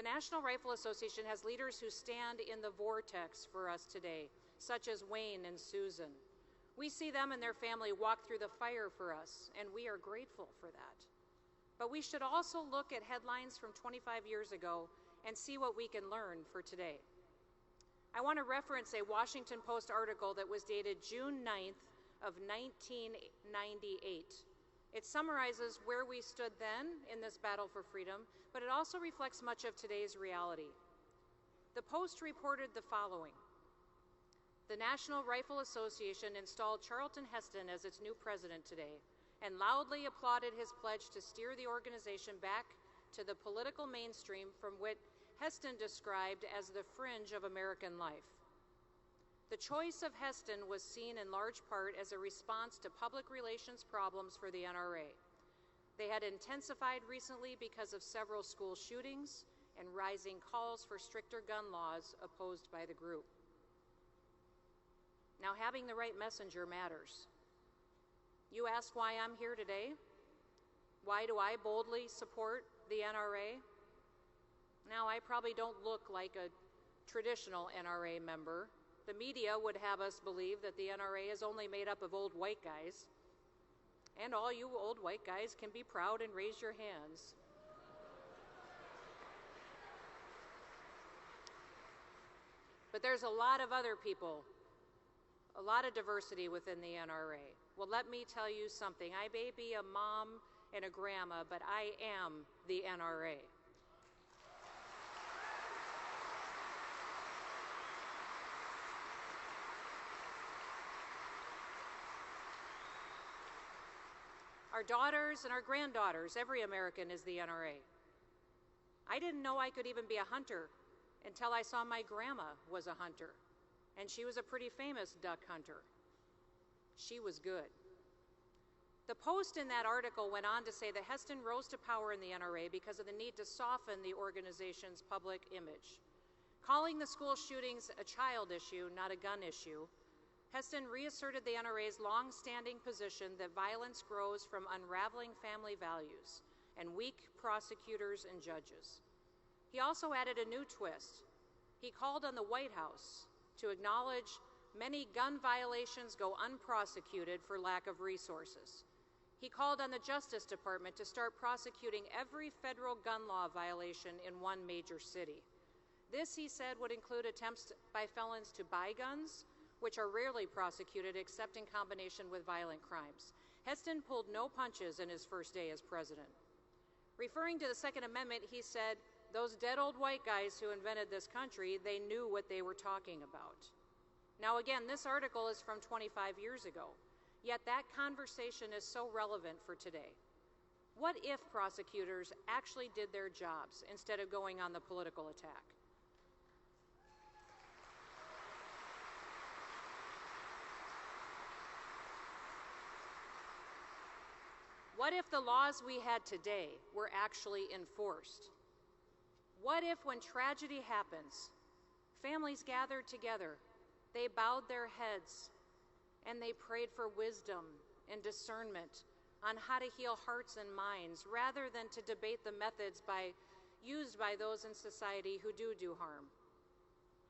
The National Rifle Association has leaders who stand in the vortex for us today, such as Wayne and Susan. We see them and their family walk through the fire for us, and we are grateful for that. But we should also look at headlines from 25 years ago and see what we can learn for today. I want to reference a Washington Post article that was dated June 9th of 1998. It summarizes where we stood then in this battle for freedom, but it also reflects much of today's reality. The Post reported the following. The National Rifle Association installed Charlton Heston as its new president today and loudly applauded his pledge to steer the organization back to the political mainstream from what Heston described as the fringe of American life. The choice of Heston was seen in large part as a response to public relations problems for the NRA. They had intensified recently because of several school shootings and rising calls for stricter gun laws opposed by the group. Now, having the right messenger matters. You ask why I'm here today? Why do I boldly support the NRA? Now, I probably don't look like a traditional NRA member. The media would have us believe that the NRA is only made up of old white guys. And all you old white guys can be proud and raise your hands. But there's a lot of other people, a lot of diversity within the NRA. Well, let me tell you something. I may be a mom and a grandma, but I am the NRA. Our daughters and our granddaughters, every American is the NRA. I didn't know I could even be a hunter until I saw my grandma was a hunter, and she was a pretty famous duck hunter. She was good. The Post in that article went on to say that Heston rose to power in the NRA because of the need to soften the organization's public image. Calling the school shootings a child issue, not a gun issue, Heston reasserted the NRA's long-standing position that violence grows from unraveling family values and weak prosecutors and judges. He also added a new twist. He called on the White House to acknowledge many gun violations go unprosecuted for lack of resources. He called on the Justice Department to start prosecuting every federal gun law violation in one major city. This, he said, would include attempts by felons to buy guns, which are rarely prosecuted except in combination with violent crimes. Heston pulled no punches in his first day as president. Referring to the Second Amendment, he said, those dead old white guys who invented this country, they knew what they were talking about. Now again, this article is from 25 years ago, yet that conversation is so relevant for today. What if prosecutors actually did their jobs instead of going on the political attack? What if the laws we had today were actually enforced? What if, when tragedy happens, families gathered together, they bowed their heads, and they prayed for wisdom and discernment on how to heal hearts and minds, rather than to debate the methods used by those in society who do harm?